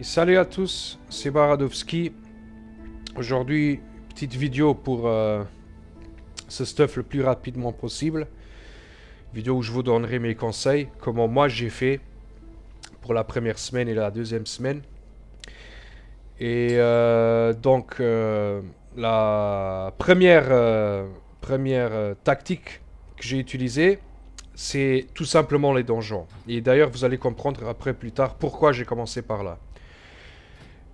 Salut à tous, c'est Baradovski. Aujourd'hui, petite vidéo pour ce stuff le plus rapidement possible. Vidéo où je vous donnerai mes conseils, comment moi j'ai fait pour la première semaine et la deuxième semaine. Et la première tactique que j'ai utilisée, c'est tout simplement les donjons. Et d'ailleurs, vous allez comprendre après plus tard pourquoi j'ai commencé par là.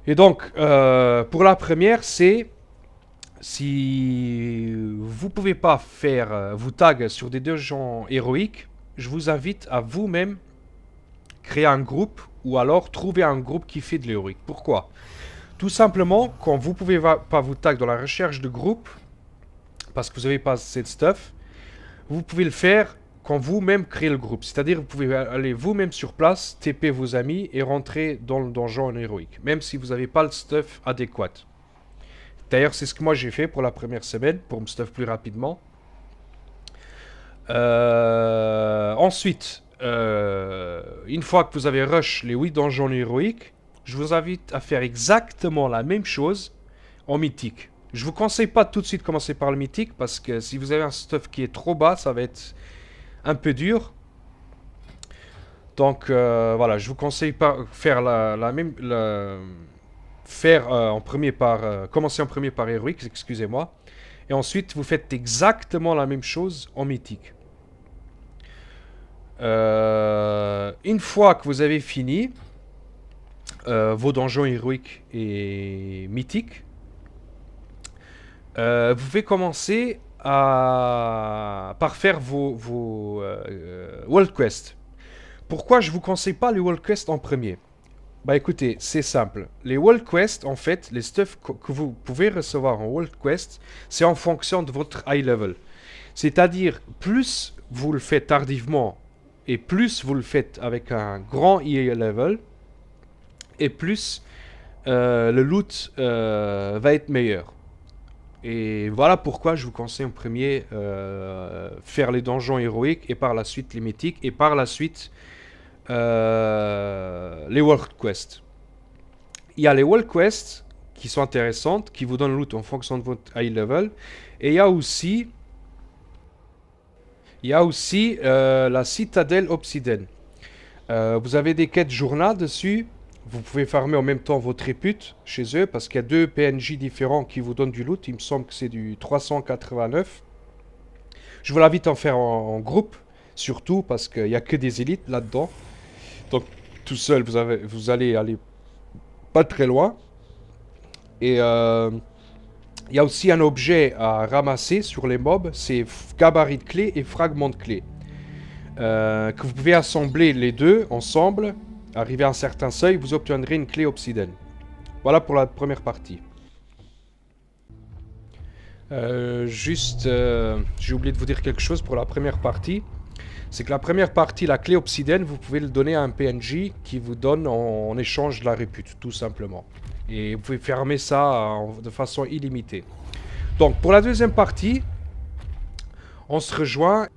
Et donc, pour la première, c'est si vous pouvez pas faire vous tag sur des donjons héroïques, je vous invite à vous-même créer un groupe ou alors trouver un groupe qui fait de l'héroïque. Pourquoi? Tout simplement, quand vous pouvez pas vous tag dans la recherche de groupe, parce que vous n'avez pas assez de stuff, vous pouvez le faire quand vous-même créez le groupe. C'est-à-dire, vous pouvez aller vous-même sur place, TP vos amis et rentrer dans le donjon en héroïque, même si vous n'avez pas le stuff adéquat. D'ailleurs, c'est ce que moi j'ai fait pour la première semaine, pour me stuff plus rapidement. Ensuite, une fois que vous avez rush les 8 donjons héroïques, je vous invite à faire exactement la même chose en mythique. Je vous conseille pas tout de suite commencer par le mythique, parce que si vous avez un stuff qui est trop bas, ça va être un peu dur. Donc voilà, je vous conseille pas faire la même... faire en premier par... commencer en premier par héroïque, excusez-moi. Et ensuite, vous faites exactement la même chose en mythique. Une fois que vous avez fini vos donjons héroïques et mythiques, vous pouvez commencer par faire vos World Quest. Pourquoi je vous conseille pas les World Quest en premier? Bah écoutez, c'est simple. Les World Quest, en fait, les stuff que vous pouvez recevoir en World Quest, c'est en fonction de votre high level. C'est-à-dire, plus vous le faites tardivement et plus vous le faites avec un grand high level, et plus le loot va être meilleur. Et voilà pourquoi je vous conseille en premier faire les donjons héroïques et par la suite les mythiques et par la suite les World Quests. Il y a les World Quests qui sont intéressantes, qui vous donnent le loot en fonction de votre high level. Et il y a aussi la citadelle obsidienne. Vous avez des quêtes journal dessus. Vous pouvez farmer en même temps votre répute chez eux parce qu'il y a deux PNJ différents qui vous donnent du loot. Il me semble que c'est du 389. Je vous l'invite à en faire en groupe, surtout parce qu'il n'y a que des élites là-dedans. Donc tout seul, vous allez aller pas très loin. Et il y a aussi un objet à ramasser sur les mobs, c'est gabarit de clé et fragment de clé. Que vous pouvez assembler les deux ensemble, arriver à un certain seuil, vous obtiendrez une clé obsidienne. Voilà pour la première partie. J'ai oublié de vous dire quelque chose pour la première partie. C'est que la première partie, la clé obsidienne, vous pouvez le donner à un PNJ qui vous donne en échange de la répute, tout simplement. Et vous pouvez fermer ça de façon illimitée. Donc pour la deuxième partie, on se rejoint,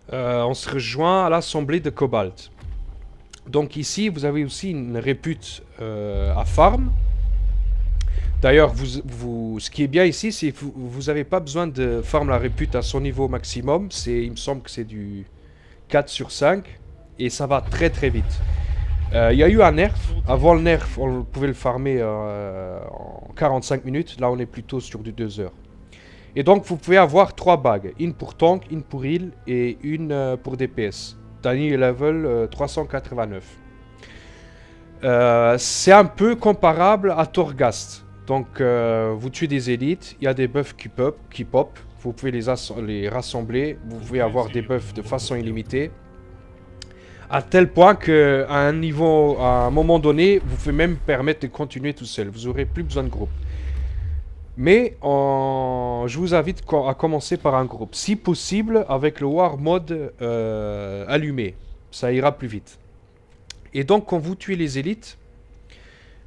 à l'assemblée de Cobalt. Donc ici, vous avez aussi une répute à farm. D'ailleurs, ce qui est bien ici, c'est que vous n'avez pas besoin de farm la répute à son niveau maximum. Il me semble que c'est du 4 sur 5. Et ça va très très vite. Il y a eu un nerf. Avant le nerf, on pouvait le farmer en 45 minutes. Là, on est plutôt sur du 2 heures. Et donc, vous pouvez avoir 3 bagues. Une pour tank, une pour heal et une pour DPS. Danny level 389. C'est un peu comparable à Torghast. Donc, vous tuez des élites, il y a des buffs qui pop. Vous pouvez les rassembler. Vous pouvez avoir des buffs de façon illimitée. À tel point qu'à à un moment donné, vous pouvez même permettre de continuer tout seul. Vous n'aurez plus besoin de groupe. Mais je vous invite à commencer par un groupe. Si possible, avec le War Mode allumé. Ça ira plus vite. Et donc, quand vous tuez les élites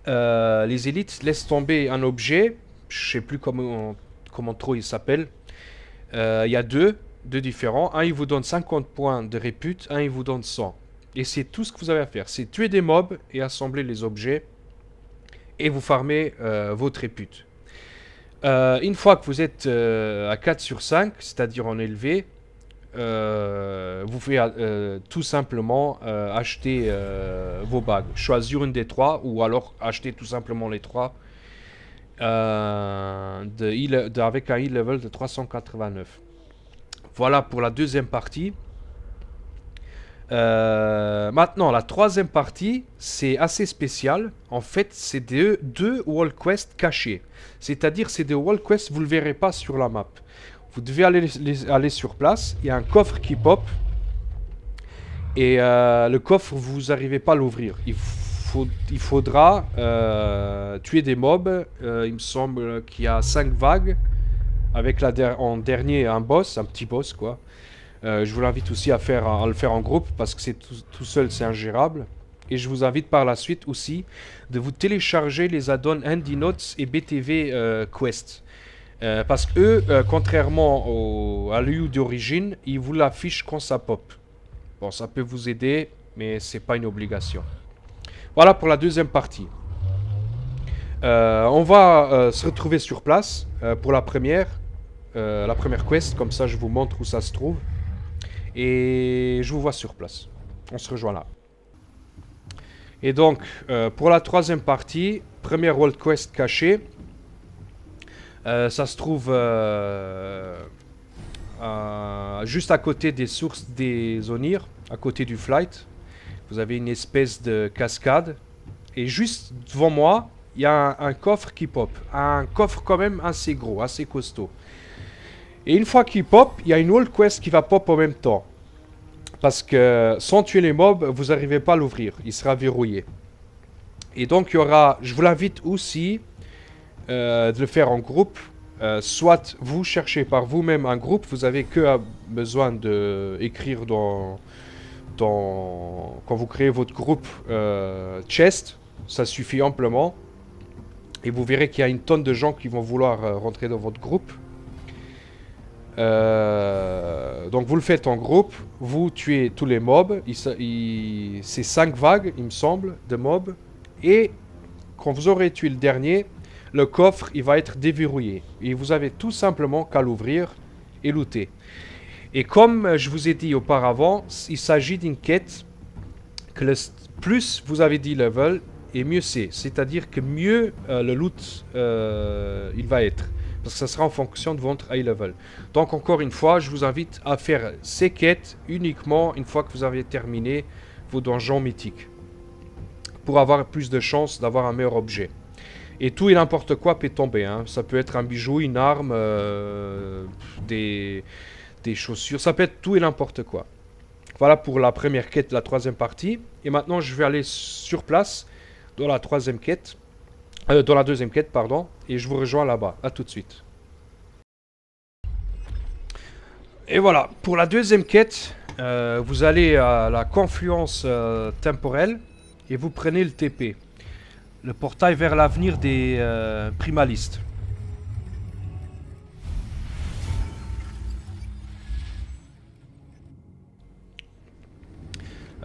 laissent tomber un objet. Je sais plus comment trop il s'appelle. Il y a deux différents. Un, il vous donne 50 points de répute. Un, il vous donne 100. Et c'est tout ce que vous avez à faire. C'est tuer des mobs et assembler les objets. Et vous farmez votre répute. Une fois que vous êtes à 4 sur 5, c'est-à-dire en élevé, vous pouvez tout simplement acheter vos bagues. Choisir une des trois ou alors acheter tout simplement les trois avec un e-level de 389. Voilà pour la deuxième partie. Maintenant, la troisième partie, c'est assez spécial. En fait, c'est deux wall quests cachés. C'est-à-dire, c'est des wall quests, vous ne le verrez pas sur la map. Vous devez aller sur place. Il y a un coffre qui pop. Et le coffre, vous n'arrivez pas à l'ouvrir. Il faudra tuer des mobs. Il me semble qu'il y a 5 vagues. Avec en dernier un boss, un petit boss quoi. Je vous invite aussi à le faire en groupe parce que c'est tout seul, c'est ingérable. Et je vous invite par la suite aussi de vous télécharger les add-ons Handy Notes et BTV Quest. Parce que eux, contrairement à l'UI d'origine, ils vous l'affichent quand ça pop. Bon, ça peut vous aider, mais c'est pas une obligation. Voilà pour la deuxième partie. On va se retrouver sur place pour la première quest. Comme ça, je vous montre où ça se trouve. Et je vous vois sur place. On se rejoint là. Et donc, pour la troisième partie, première world quest cachée. Ça se trouve juste à côté des sources des Onir, à côté du flight. Vous avez une espèce de cascade. Et juste devant moi, il y a un coffre qui pop. Un coffre quand même assez gros, assez costaud. Et une fois qu'il pop, il y a une world quest qui va pop en même temps. Parce que sans tuer les mobs, vous n'arrivez pas à l'ouvrir. Il sera verrouillé. Et donc, il y aura... Je vous l'invite aussi de le faire en groupe. Soit vous cherchez par vous-même un groupe. Vous avez que besoin d'écrire quand vous créez votre groupe chest. Ça suffit amplement. Et vous verrez qu'il y a une tonne de gens qui vont vouloir rentrer dans votre groupe. Donc vous le faites en groupe, vous tuez tous les mobs, c'est 5 vagues il me semble de mobs, et quand vous aurez tué le dernier, le coffre il va être déverrouillé, et vous avez tout simplement qu'à l'ouvrir et looter. Et comme je vous ai dit auparavant, il s'agit d'une quête que plus vous avez dit level, et mieux c'est-à-dire que mieux le loot il va être. Parce que ça sera en fonction de votre high level. Donc encore une fois, je vous invite à faire ces quêtes uniquement une fois que vous avez terminé vos donjons mythiques. Pour avoir plus de chances d'avoir un meilleur objet. Et tout et n'importe quoi peut tomber. Hein. Ça peut être un bijou, une arme, des chaussures. Ça peut être tout et n'importe quoi. Voilà pour la première quête de la troisième partie. Et maintenant, je vais aller sur place dans la troisième quête. Dans la deuxième quête, pardon. Et je vous rejoins là-bas. A tout de suite. Et voilà. Pour la deuxième quête, vous allez à la confluence temporelle. Et vous prenez le TP. Le portail vers l'avenir des primalistes.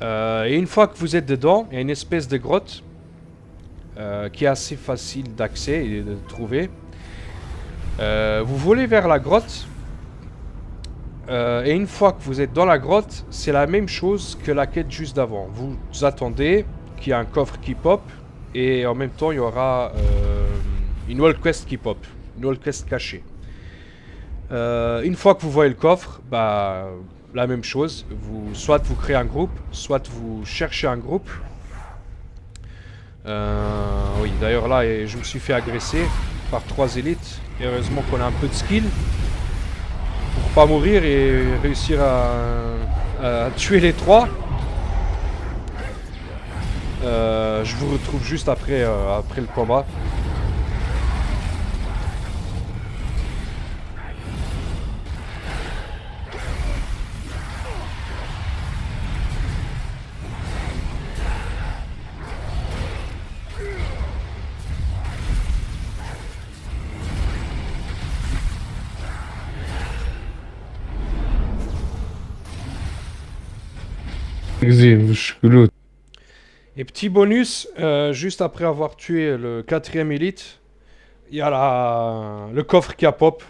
Et une fois que vous êtes dedans, il y a une espèce de grotte. Qui est assez facile d'accès et de trouver. Vous volez vers la grotte. Et une fois que vous êtes dans la grotte, c'est la même chose que la quête juste d'avant. Vous attendez qu'il y ait un coffre qui pop. Et en même temps, il y aura une wall quest qui pop. Une wall quest cachée. Une fois que vous voyez le coffre, bah, la même chose. Soit vous créez un groupe, soit vous cherchez un groupe. Oui, d'ailleurs là, je me suis fait agresser par 3 élites. Et heureusement qu'on a un peu de skill pour pas mourir et réussir à tuer les 3. Je vous retrouve juste après le combat. Exige, loot. Et petit bonus, juste après avoir tué le quatrième élite, il y a le coffre qui a pop.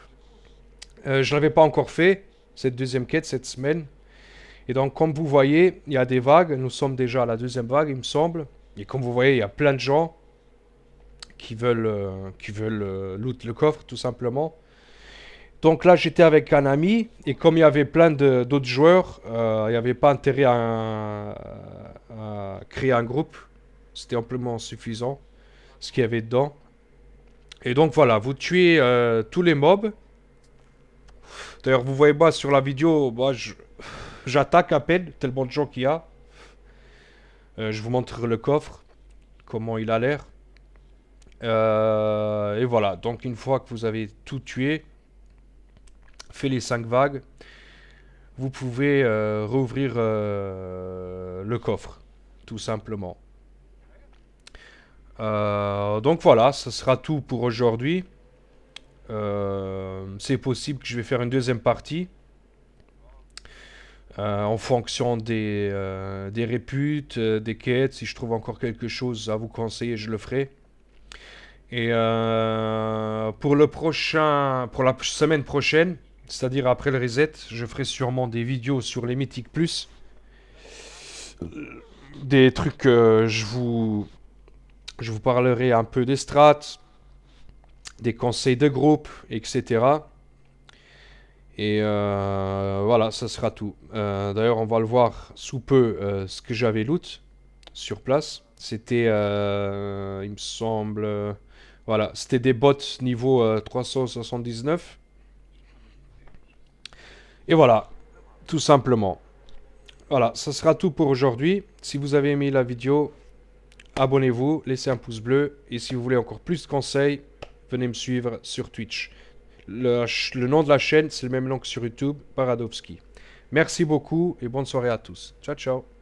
Je ne l'avais pas encore fait, cette deuxième quête, cette semaine. Et donc, comme vous voyez, il y a des vagues. Nous sommes déjà à la deuxième vague, il me semble. Et comme vous voyez, il y a plein de gens qui veulent loot le coffre, tout simplement. Donc là, j'étais avec un ami. Et comme il y avait plein d'autres joueurs, il n'y avait pas intérêt à créer un groupe. C'était amplement suffisant, ce qu'il y avait dedans. Et donc voilà, vous tuez tous les mobs. D'ailleurs, vous voyez moi sur la vidéo, j'attaque à peine, tellement de gens qu'il y a. Je vous montre le coffre, comment il a l'air. Et voilà, donc une fois que vous avez tout tué, fait les 5 vagues, vous pouvez rouvrir le coffre, tout simplement. Donc voilà, ce sera tout pour aujourd'hui. C'est possible que je vais faire une deuxième partie. En fonction des réputes, des quêtes. Si je trouve encore quelque chose à vous conseiller, je le ferai. Et pour la semaine prochaine, c'est-à-dire après le reset, je ferai sûrement des vidéos sur les Mythiques Plus. Des trucs que je vous parlerai un peu des strats, des conseils de groupe, etc. Et voilà, ça sera tout. D'ailleurs, on va le voir sous peu ce que j'avais loot sur place. C'était, il me semble, voilà, c'était des bots niveau 379. Et voilà, tout simplement. Voilà, ça sera tout pour aujourd'hui. Si vous avez aimé la vidéo, abonnez-vous, laissez un pouce bleu. Et si vous voulez encore plus de conseils, venez me suivre sur Twitch. Le nom de la chaîne, c'est le même nom que sur YouTube, Paradovski. Merci beaucoup et bonne soirée à tous. Ciao, ciao.